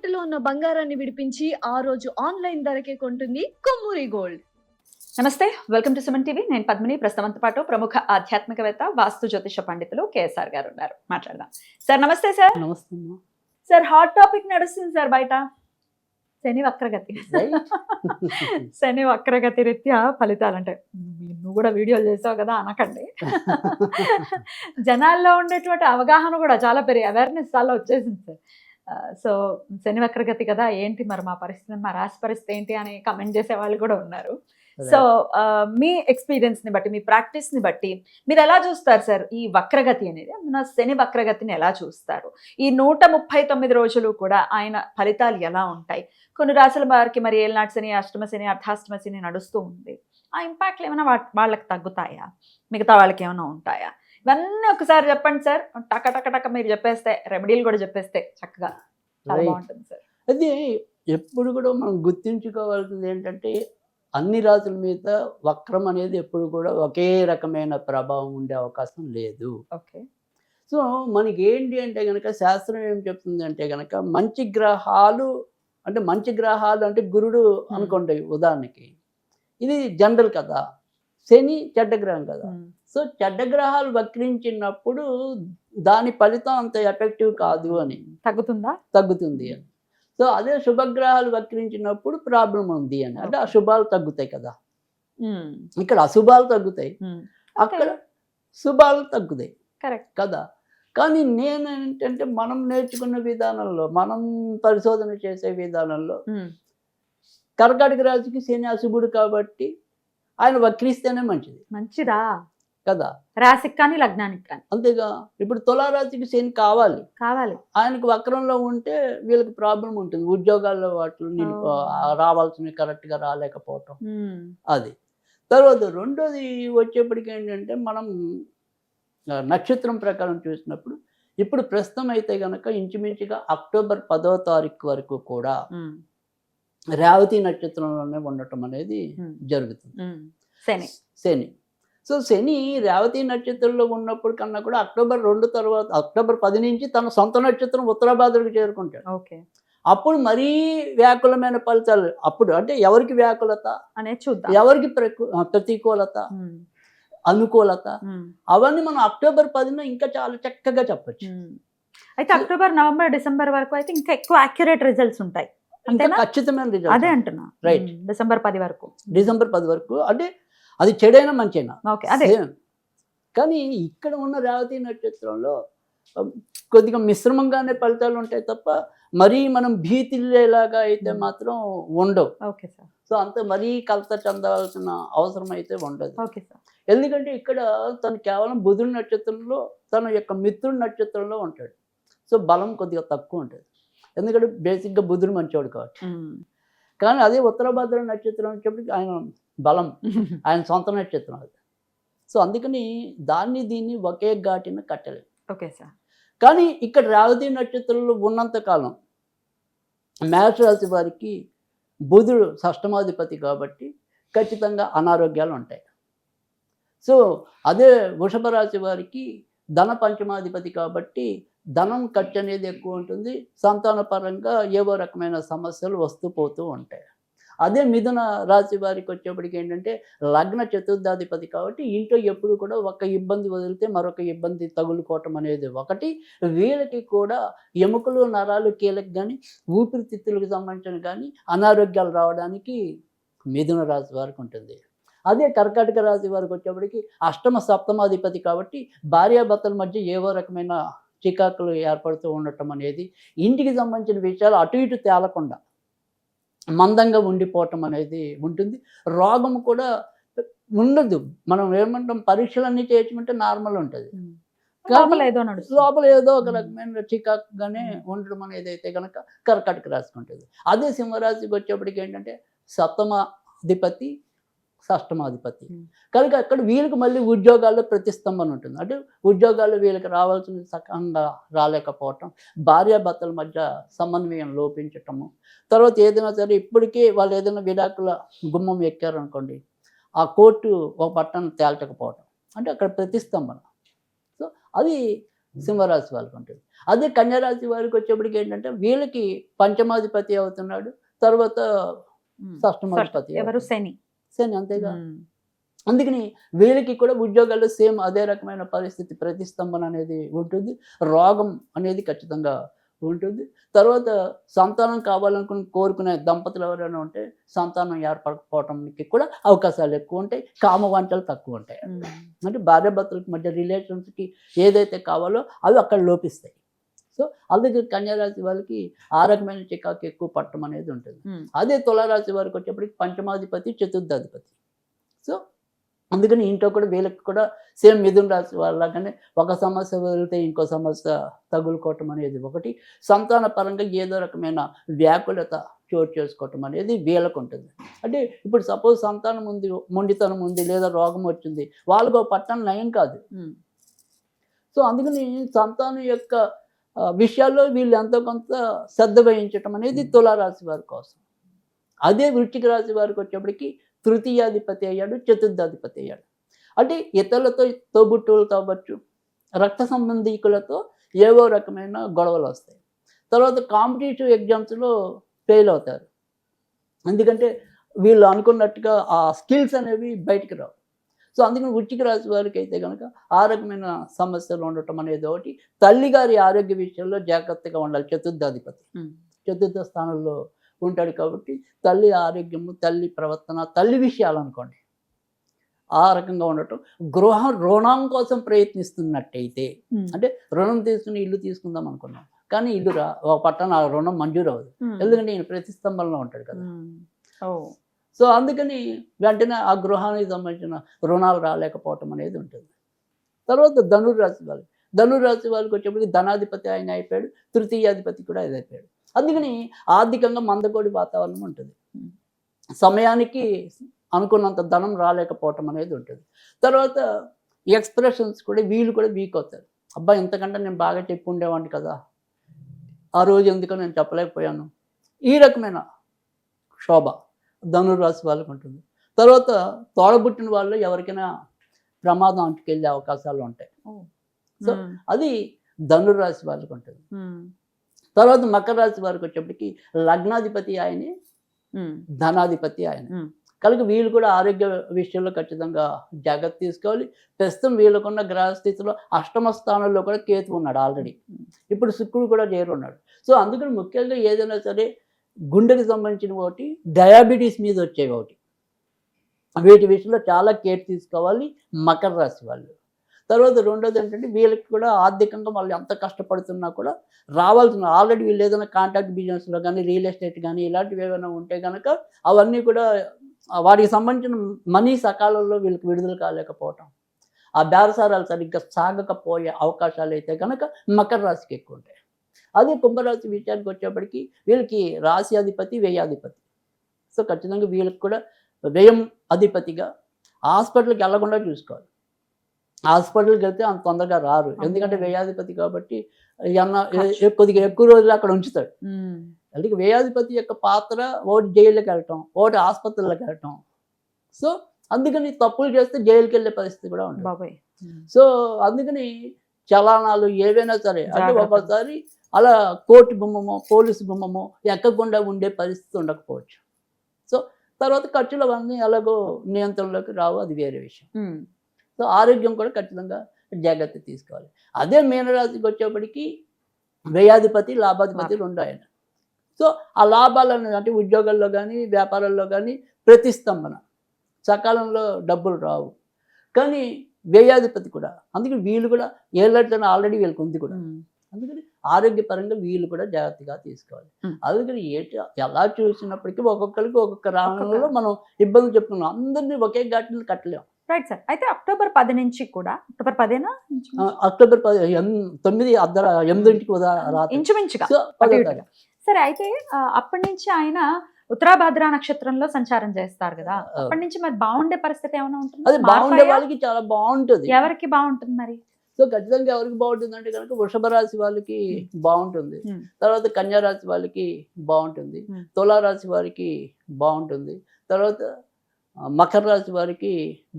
తాకట్టులో ఉన్న బంగారాన్ని విడిపించి ఆ రోజు ఆన్లైన్ ధరకే కొంటుంది కొమ్మూరి గోల్డ్. నమస్తే, వెల్కమ్ టు సుమన్ టీవీ. నేను పద్మిని. ప్రస్తుతంతో పాటు ప్రముఖ ఆధ్యాత్మికవేత్త, వాస్తు జ్యోతిష పండితులు కేఎస్ఆర్ గారు ఉన్నారు. మాట్లాడదాం. సార్ నమస్తే. సార్ నమస్తే. సార్ హాట్ టాపిక్ నడుస్తుంది సార్ బయట, శని వక్రగతి. శని వక్రగతి రీత్యా ఫలితాలు అంటే నువ్వు కూడా వీడియోలు చేసావు కదా అనకండి. జనాల్లో ఉండేటువంటి అవగాహన కూడా చాలా అవేర్నెస్ చాలా వచ్చేసింది సార్. సో శని వక్రగతి కదా, ఏంటి మరి మా పరిస్థితి, మా రాశి పరిస్థితి ఏంటి అని కమెంట్ చేసే వాళ్ళు కూడా ఉన్నారు. సో మీ ఎక్స్పీరియన్స్ ని బట్టి, మీ ప్రాక్టీస్ ని బట్టి మీరు ఎలా చూస్తారు సార్ ఈ వక్రగతి అనేది? అందున శని వక్రగతిని ఎలా చూస్తారు? ఈ 139 రోజులు కూడా ఆయన ఫలితాలు ఎలా ఉంటాయి? కొన్ని రాశుల వారికి మరి ఏళ్ళనాటి శని, అష్టమ శని, అర్ధాష్టమ శని నడుస్తూ ఉంది. ఆ ఇంపాక్ట్లు ఏమైనా వాళ్ళకి తగ్గుతాయా, మిగతా వాళ్ళకి ఏమైనా ఉంటాయా? ఇవన్నీ ఒకసారి చెప్పండి సార్. టక టక టక మీరు చెప్పేస్తే, రెమెడీలు కూడా చెప్పేస్తే చక్కగా చాలా బాగుంటుంది సార్. అది ఎప్పుడు కూడా మనం గుర్తుంచుకోవాల్సింది ఏంటంటే, అన్ని రాసుల మీద వక్రం అనేది ఎప్పుడు కూడా ఒకే రకమైన ప్రభావం ఉండే అవకాశం లేదు. ఓకే. సో మనకి ఏంటి అంటే కనుక శాస్త్రం ఏం చెప్తుంది అంటే కనుక, మంచి గ్రహాలు అంటే గురుడు అనుకోండి ఉదాహరణకి, ఇది జనరల్ కదా. శని చెడ్డ గ్రహం కదా. సో చెడ్డ గ్రహాలు వక్రించినప్పుడు దాని ఫలితం అంత ఎఫెక్టివ్ కాదు అని, తగ్గుతుంది అని. సో అదే శుభగ్రహాలు వక్రించినప్పుడు ప్రాబ్లం ఉంది అని, అంటే అశుభాలు తగ్గుతాయి కదా. ఇక్కడ అశుభాలు తగ్గుతాయి, అక్కడ శుభాలు తగ్గుతాయి కదా. కానీ నేను ఏంటంటే, మనం నేర్చుకున్న విధానంలో, మనం పరిశోధన చేసే విధానంలో, కర్కాటక రాశికి శని అశుభుడు కాబట్టి ఆయన వక్రిస్తేనే మంచిదా కదా, రాశికి కానీ లగ్నానికి కానీ. అంతేగా. ఇప్పుడు తులారాశికి శని కావాలి, ఆయనకు వక్రంలో ఉంటే వీళ్ళకి ప్రాబ్లం ఉంటుంది, ఉద్యోగాల్లో వాటిలో రావాల్సినవి కరెక్ట్గా రాలేకపోవటం. అది తర్వాత రెండోది వచ్చేప్పటికి ఏంటంటే, మనం నక్షత్రం ప్రకారం చూసినప్పుడు ఇప్పుడు ప్రస్తుతం అయితే కనుక ఇంచుమించుగా అక్టోబర్ 10వ తారీఖు వరకు కూడా రేవతి నక్షత్రంలోనే ఉండటం అనేది జరుగుతుంది శని. సో శని రేవతి నక్షత్రంలో ఉన్నప్పుడు కన్నా కూడా అక్టోబర్ 2 తర్వాత, అక్టోబర్ 10 నుంచి తన సొంత నక్షత్రం ఉత్తరాభాద్రకు చేరుకుంటాడు. అప్పుడు మరీ వ్యాకులమైన ఫలితాలు. అప్పుడు అంటే ఎవరికి వ్యాకులత అనేది చూద్దాం, ఎవరికి ప్రతికూలత, అనుకూలత, అవన్నీ మనం అక్టోబర్ 10న ఇంకా చాలా చక్కగా చెప్పచ్చు. అయితే అక్టోబర్, నవంబర్, డిసెంబర్ వరకు అయితే ఇంకా ఎక్కువ యాక్యురేట్ రిజల్ట్స్ ఉంటాయి, ఖచ్చితమైన రిజల్ట్. అదే అంటున్నా. రైట్. డిసెంబర్ 10 వరకు అంటే అది చెడైనా మంచైనా. కానీ ఇక్కడ ఉన్న రేవతి నక్షత్రంలో కొద్దిగా మిశ్రమంగానే ఫలితాలు ఉంటాయి తప్ప మరీ మనం భీతిల్లేలాగా అయితే మాత్రం ఉండవు. సో అంత మరీ కలత చెందాల్సిన అవసరం అయితే ఉండదు. ఎందుకంటే ఇక్కడ తను కేవలం బుధుడి నక్షత్రంలో, తన యొక్క మిత్రుడి నక్షత్రంలో ఉంటాడు. సో బలం కొద్దిగా తక్కువ ఉంటుంది, ఎందుకంటే బేసిక్గా బుధుడు మంచివాడు కాబట్టి. కానీ అదే ఉత్తరాభాద్ర నక్షత్రం వచ్చేప్పటికి ఆయన బలం, ఆయన సొంత నక్షత్రం అది. సో అందుకని దీన్ని ఒకే ఘాటిన కట్టలేదు. కానీ ఇక్కడ రేవతి నక్షత్రంలో ఉన్నంతకాలం మేషరాశి వారికి బుధుడు షష్టమాధిపతి కాబట్టి ఖచ్చితంగా అనారోగ్యాలు ఉంటాయి. సో అదే వృషభ రాశి వారికి ధన పంచమాధిపతి కాబట్టి ధనం ఖర్చు అనేది ఎక్కువ ఉంటుంది, సంతాన పరంగా ఏవో రకమైన సమస్యలు వస్తూ పోతూ ఉంటాయి. అదే మిథున రాశి వారికి వచ్చేప్పటికి ఏంటంటే లగ్న చతుర్థాధిపతి కాబట్టి ఇంట్లో ఎప్పుడు కూడా ఒక ఇబ్బంది వదిలితే మరొక ఇబ్బంది తగులుకోవటం అనేది ఒకటి. వీళ్ళకి కూడా ఎముకలు, నరాలు, కీలకు కానీ ఊపిరితిత్తులకు సంబంధించిన కానీ అనారోగ్యాలు రావడానికి మిథున రాశి వారికి ఉంటుంది. అదే కర్కాటక రాశి వారికి వచ్చేప్పటికి అష్టమ సప్తమాధిపతి కాబట్టి భార్యాభర్తల మధ్య ఏవో రకమైన చికాకులు ఏర్పడుతూ ఉండటం అనేది, ఇంటికి సంబంధించిన విషయాలు అటు ఇటు తేలకుండా మందంగా ఉండిపోవటం అనేది ఉంటుంది. రోగం కూడా ఉండదు. మనం ఏమంటాం, పరీక్షలన్నీ చేయమంటే నార్మల్ ఉంటుంది, లోపల ఏదో ఒక రకమైన చికాకుగానే ఉండడం అనేది అయితే కనుక కర్కాటక రాశికి ఉంటుంది. అదే సింహరాశికి వచ్చేప్పటికి ఏంటంటే సప్తమాధిపతి, షష్టమాధిపతి కనుక అక్కడ వీళ్ళకి మళ్ళీ ఉద్యోగాల్లో ప్రతిస్తంభన ఉంటుంది. అంటే ఉద్యోగాల్లో వీళ్ళకి రావాల్సిన సకాలంగా రాలేకపోవటం, భార్యాభర్తల మధ్య సమన్వయం లోపించటము, తర్వాత ఏదైనా సరే ఇప్పటికీ వాళ్ళు ఏదైనా విడాకుల గుమ్మం ఎక్కారనుకోండి, ఆ కోర్టు ఒక పట్టణం తేల్చకపోవటం, అంటే అక్కడ ప్రతిస్తంభన. సో అది సింహరాశి వాళ్ళకి ఉంటుంది. అదే కన్యారాశి వారికి వచ్చేప్పటికి ఏంటంటే వీళ్ళకి పంచమాధిపతి అవుతున్నాడు, తర్వాత షష్టమాధిపతి ఎవరు? శని. శని, అంతేగా. అందుకని వీళ్ళకి కూడా ఉద్యోగాల్లో సేమ్ అదే రకమైన పరిస్థితి, ప్రతిస్తంభన అనేది ఉంటుంది, రోగం అనేది ఖచ్చితంగా ఉంటుంది. తర్వాత సంతానం కావాలనుకుని కోరుకునే దంపతులు ఎవరైనా ఉంటే సంతానం ఏర్పడకపోవడానికి కూడా అవకాశాలు ఎక్కువ ఉంటాయి, కామవాంఛలు తక్కువ ఉంటాయి. అంటే భార్యాభర్తలకు మధ్య రిలేషన్స్కి ఏదైతే కావాలో అవి అక్కడ లోపిస్తాయి. సో అందుకే కన్యారాశి వాళ్ళకి ఆ రకమైన చికాకు ఎక్కువ పట్టడం అనేది ఉంటుంది. అదే తులారాశి వారికి వచ్చేప్పటికి పంచమాధిపతి చతుర్థాధిపతి. సో అందుకని ఇంట్లో కూడా వీళ్ళకి కూడా సేమ్ మిథున రాశి వాళ్ళగానే ఒక సమస్య వెళ్తే ఇంకో సమస్య తగులుకోవటం అనేది ఒకటి, సంతాన పరంగా ఏదో రకమైన వ్యాకులత చోటు చేసుకోవటం అనేది వీళ్ళకు ఉంటుంది. అంటే ఇప్పుడు సపోజ్ సంతానం ఉంది, మొండితనం ఉంది, లేదా రోగం వచ్చింది, వాళ్ళకు పట్టణం నయం కాదు. సో అందుకని సంతానం యొక్క విషయాల్లో వీళ్ళు ఎంతో కొంత శ్రద్ధ వహించటం అనేది తులారాశి వారి కోసం. అదే వృశ్చిక రాశి వారికి వచ్చేప్పటికి తృతీయాధిపతి అయ్యాడు, చతుర్థాధిపతి అయ్యాడు. అంటే ఇతరులతో, తోబుట్టువులతో అవ్వచ్చు, రక్త సంబంధీకులతో ఏవో రకమైన గొడవలు వస్తాయి. తర్వాత కాంపిటేటివ్ ఎగ్జామ్స్లో ఫెయిల్ అవుతారు, ఎందుకంటే వీళ్ళు అనుకున్నట్టుగా ఆ స్కిల్స్ అనేవి బయటికి రావు. సో అందుకని వృశ్చిక రాశి వారికి అయితే కనుక ఆ రకమైన సమస్యలు ఉండటం అనేది ఒకటి. తల్లిగారి ఆరోగ్య విషయంలో జాగ్రత్తగా ఉండాలి. చతుర్థాధిపతి చతుర్థ స్థానంలో ఉంటాడు కాబట్టి తల్లి ఆరోగ్యము, తల్లి ప్రవర్తన, తల్లి విషయాలు అనుకోండి ఆ రకంగా ఉండటం. రుణం కోసం ప్రయత్నిస్తున్నట్టయితే, అంటే రుణం తీసుకుని ఇల్లు తీసుకుందాం అనుకున్నాం కానీ ఇల్లు ఒక పట్టణ ఆ రుణం మంజూరు అవ్వదు, ఎందుకంటే ఈయన ప్రతిస్తంభంలో ఉంటాడు కదా. సో అందుకని వెంటనే ఆ గృహానికి సంబంధించిన రుణాలు రాలేకపోవటం అనేది ఉంటుంది. తర్వాత ధనుర్రాశి వాళ్ళకి, ధనుర్రాశి వాళ్ళకి వచ్చేప్పటికి ధనాధిపతి ఆయన అయిపోయాడు, తృతీయాధిపతి కూడా ఇది అయిపోయాడు. అందుకని ఆర్థికంగా మందకోడి వాతావరణం ఉంటుంది, సమయానికి అనుకున్నంత ధనం రాలేకపోవటం అనేది ఉంటుంది. తర్వాత ఎక్స్ప్రెషన్స్ కూడా వీళ్ళు కూడా వీక్ అవుతారు. అబ్బా ఇంతకంటే నేను బాగా చెప్పి ఉండేవాడిని కదా, ఆ రోజు ఎందుకో నేను చెప్పలేకపోయాను, ఈ రకమైన శోభ ధనుర్రాశి వాళ్ళకు ఉంటుంది. తర్వాత తోడబుట్టిన వాళ్ళు ఎవరికైనా ప్రమాదం అంటుకెళ్ళే అవకాశాలు ఉంటాయి. సో అది ధనుర్రాశి వాళ్ళకు ఉంటుంది. తర్వాత మకర రాశి వారికి వచ్చేప్పటికి లగ్నాధిపతి ఆయనే, ధనాధిపతి ఆయన. కనుక వీళ్ళు కూడా ఆరోగ్య విషయంలో ఖచ్చితంగా జాగ్రత్త తీసుకోవాలి. ప్రస్తుతం వీళ్ళకున్న గ్రహస్థితిలో అష్టమ స్థానంలో కూడా కేతు ఉన్నాడు ఆల్రెడీ, ఇప్పుడు శుక్రుడు కూడా చేరున్నాడు. సో అందుకని ముఖ్యంగా ఏదైనా సరే గుండెకి సంబంధించిన ఒకటి, డయాబెటీస్ మీద వచ్చేవి ఒకటి, వీటి విషయంలో చాలా కేర్ తీసుకోవాలి మకర రాశి వాళ్ళు. తర్వాత రెండోది ఏంటంటే వీళ్ళకి కూడా ఆర్థికంగా వాళ్ళు ఎంత కష్టపడుతున్నా కూడా రావాల్సిన, ఆల్రెడీ వీళ్ళు ఏదైనా కాంట్రాక్ట్ బిజినెస్లో కానీ, రియల్ ఎస్టేట్ కానీ ఇలాంటివి ఏమైనా ఉంటే కనుక అవన్నీ కూడా వాటికి సంబంధించిన మనీ సకాలంలో వీళ్ళకి విడుదల కాలేకపోవటం, ఆ బేరసారాలు సరిగ్గా సాగకపోయే అవకాశాలు అయితే కనుక మకర రాశికి ఎక్కువ ఉంటాయి. అదే కుంభరాశి విషయానికి వచ్చేప్పటికి వీళ్ళకి రాశి అధిపతి, వ్యయాధిపతి. సో ఖచ్చితంగా వీళ్ళకి కూడా వ్యయం అధిపతిగా హాస్పిటల్కి వెళ్లకుండా చూసుకోవాలి. హాస్పిటల్కి వెళ్తే అంత తొందరగా రారు, ఎందుకంటే వ్యయాధిపతి కాబట్టి కొద్దిగా ఎక్కువ రోజులు అక్కడ ఉంచుతాడు. అందుకే వ్యయాధిపతి యొక్క పాత్ర ఒకటి జైలుకి వెళ్ళటం, ఒకటి ఆసుపత్రులకు వెళ్ళటం. సో అందుకని తప్పులు చేస్తే జైలుకి వెళ్ళే పరిస్థితి కూడా ఉంటుంది. సో అందుకని చలానాలు ఏవైనా సరే, అంటే ఒక్కోసారి అలా కోర్టు గుమ్మమో, పోలీసు గుమ్మమో ఎక్కకుండా ఉండే పరిస్థితి ఉండకపోవచ్చు. సో తర్వాత ఖర్చులు అవన్నీ ఎలాగో నియంత్రణలోకి రావు, అది వేరే విషయం. సో ఆరోగ్యం కూడా ఖచ్చితంగా జాగ్రత్త తీసుకోవాలి. అదే మీనరాశికి వచ్చేప్పటికి వ్యయాధిపతి, లాభాధిపతి రెండు ఆయన. సో ఆ లాభాలను అంటే ఉద్యోగాల్లో కానీ, వ్యాపారాల్లో కానీ ప్రతిస్తంభన, సకాలంలో డబ్బులు రావు. కానీ వ్యయాధిపతి కూడా, అందుకని వీళ్ళు కూడా ఏళ్ళట్లనే ఆల్రెడీ వీళ్ళకి ఉంది కూడా, అందుకని ఆరోగ్యపరంగా వీళ్ళు కూడా జాగ్రత్తగా తీసుకోవాలి. అందుకని ఎలా చూసినప్పటికీ ఒక్కొక్కరికి ఒక్కొక్క రంగంలో మనం ఇబ్బందులు చెప్పుకున్నాం, అందరినీ ఒకే ఘాటిని కట్టలేం. Right sir. అయితే అక్టోబర్ 10 నుంచి కూడా, అక్టోబర్ 10 అక్టోబర్ 9 ఇంచుమించుగా సరే. అయితే అప్పటి నుంచి ఆయన ఉత్తరాభాద్ర నక్షత్రంలో సంచారం చేస్తారు కదా, అప్పటి నుంచి మరి బాగుండే పరిస్థితి ఏమైనా ఉంటుంది? అది బాగుండే వాళ్ళకి చాలా బాగుంటుంది. ఎవరికి బాగుంటుంది మరి? సో ఖచ్చితంగా ఎవరికి బాగుంటుంది అంటే కనుక వృషభ రాశి వాళ్ళకి బాగుంటుంది, తర్వాత కన్యా రాశి వాళ్ళకి బాగుంటుంది, తులారాశి వారికి బాగుంటుంది, తర్వాత మకర రాశి వారికి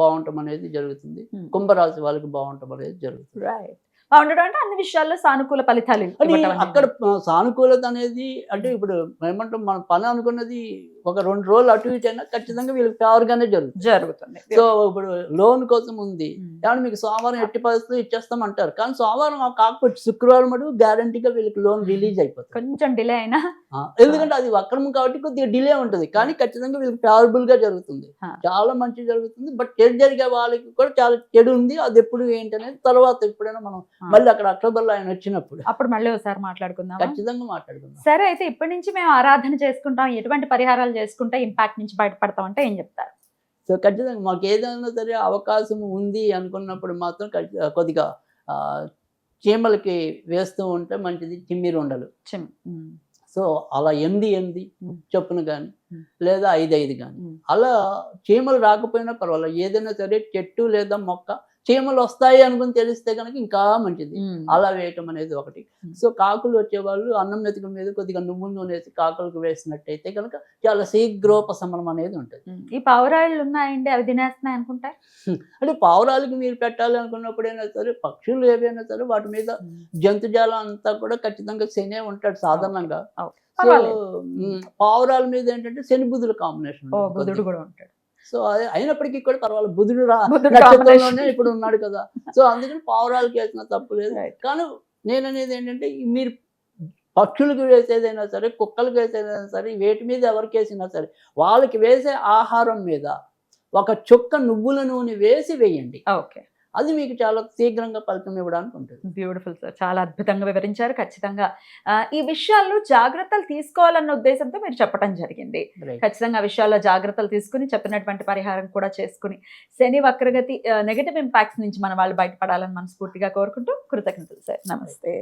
బాగుంటాం అనేది జరుగుతుంది, కుంభరాశి వాళ్ళకి బాగుంటాం అనేది జరుగుతుంది. రైట్. బాగుండడం అంటే అన్ని విషయాల్లో సానుకూల ఫలితాలు అని ఇవ్వటం అనేది. అక్కడ సానుకూలత అనేది అంటే ఇప్పుడు ఏమంటాం మనం పని అనుకున్నది ఒక 2 రోజులు అటు ఇటు అయినా ఖచ్చితంగా వీళ్ళకి ఫేవర్గానే జరుగుతుంది. జరుగుతుంది. సో ఇప్పుడు లోన్ కోసం ఉంది కానీ మీకు సోమవారం ఎట్టి పరిస్థితులు ఇచ్చేస్తాం అంటారు, కానీ సోమవారం కాకపోతే శుక్రవారం మటుకు గ్యారంటీగా వీళ్ళకి లోన్ రిలీజ్ అయిపోతుంది. కొంచెం డిలే అయినా ఎందుకంటే అది వక్రము కాబట్టి కొద్దిగా డిలే ఉంటుంది, కానీ ఖచ్చితంగా వీళ్ళకి ఫేవరబుల్ గా జరుగుతుంది, చాలా మంచి జరుగుతుంది. బట్ చెడు జరిగే వాళ్ళకి కూడా చాలా చెడు ఉంది, అది ఎప్పుడు ఏంటి అనేది తర్వాత ఎప్పుడైనా మనం మళ్ళీ అక్కడ అక్టోబర్లో ఆయన వచ్చినప్పుడు అప్పుడు మళ్ళీ ఒకసారి మాట్లాడుకుందాం. ఖచ్చితంగా మాట్లాడుకుందాం. సరే, అయితే ఇప్పటి నుంచి మేము ఆరాధన చేసుకుంటాం, ఎటువంటి పరిహారాలు చేసుకుంటే ఇంపాక్ట్ నుంచి బయటపడతాం అంటే ఏం చెప్తారు? సో ఖచ్చితంగా మాకు ఏదైనా సరే అవకాశం ఉంది అనుకున్నప్పుడు మాత్రం కొద్దిగా చీమలకి వేస్తూ ఉంటే మంచిది చిమ్మిరి ఉండలు. సో అలా 8 చొప్పున కానీ లేదా 5 కానీ అలా చీమలు రాకపోయినా పర్వాలేదు, ఏదైనా సరే చెట్టు లేదా మొక్క చీమలు వస్తాయి అనుకుని తెలిస్తే కనుక ఇంకా మంచిది, అలా వేయటం అనేది ఒకటి. సో కాకులు వచ్చేవాళ్ళు అన్నం మెతుకుల మీద కొద్దిగా నువ్వుల నూనె వేసి కాకులకు వేసినట్టయితే కనుక చాలా శీఘ్రోపశమనం అనేది ఉంటుంది. ఈ పావురాళ్ళు ఉన్నాయండి, అవి తినేస్తున్నాయి అనుకుంటా. అంటే పావురాలకి మీరు పెట్టాలి అనుకున్నప్పుడైనా సరే, పక్షులు ఏవైనా సరే వాటి మీద జంతుజాలం అంతా కూడా ఖచ్చితంగా శనే ఉంటాడు సాధారణంగా. సో పావురాల మీద ఏంటంటే శని బుధుల కాంబినేషన్ కూడా ఉంటాడు. సో అదే అయినప్పటికీ కూడా పర్వాలేదు, బుధుడు నక్షత్రంలోనే ఇప్పుడు ఉన్నాడు కదా, సో అందుకని పావురాలకి వేసిన తప్పు లేదు. కానీ నేను అనేది ఏంటంటే మీరు పక్షులకు వేసేదైనా సరే, కుక్కలకు వేసేదైనా సరే, వేటి మీద ఎవరికి వేసినా సరే వాళ్ళకి వేసే ఆహారం మీద ఒక చుక్క నువ్వుల నూనె వేసి వేయండి. ఓకే, అది మీకు చాలా శీఘ్రంగా ఫలితం ఇవ్వడానికి ఉంటుంది. బ్యూటిఫుల్ సార్, చాలా అద్భుతంగా వివరించారు. ఖచ్చితంగా ఈ విషయాల్లో జాగ్రత్తలు తీసుకోవాలన్న ఉద్దేశంతో మీరు చెప్పడం జరిగింది. ఖచ్చితంగా ఆ విషయాల్లో జాగ్రత్తలు తీసుకుని చెప్పినటువంటి పరిహారం కూడా చేసుకుని శని వక్రగతి నెగటివ్ ఇంపాక్ట్స్ నుంచి మన వాళ్ళు బయటపడాలని మనస్ఫూర్తిగా కోరుకుంటూ కృతజ్ఞతలు సార్. నమస్తే.